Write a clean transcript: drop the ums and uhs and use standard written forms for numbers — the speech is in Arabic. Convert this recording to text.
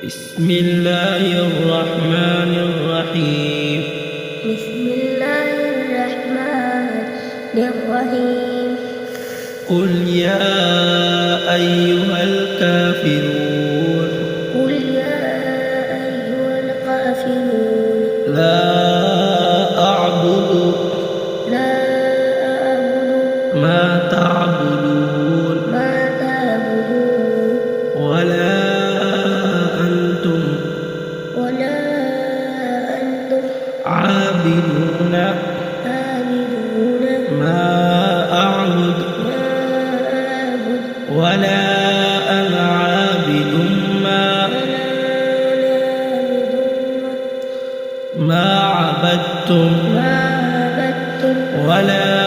بسم الله الرحمن الرحيم. بسم الله الرحمن الرحيم. قل يا أيها الكافرون. قل يا أيها الكافرون. لا أعبد ما تعبدون ولا أنتم عابدون ما أعبد ولا أنا عابد ما عبدتم ولا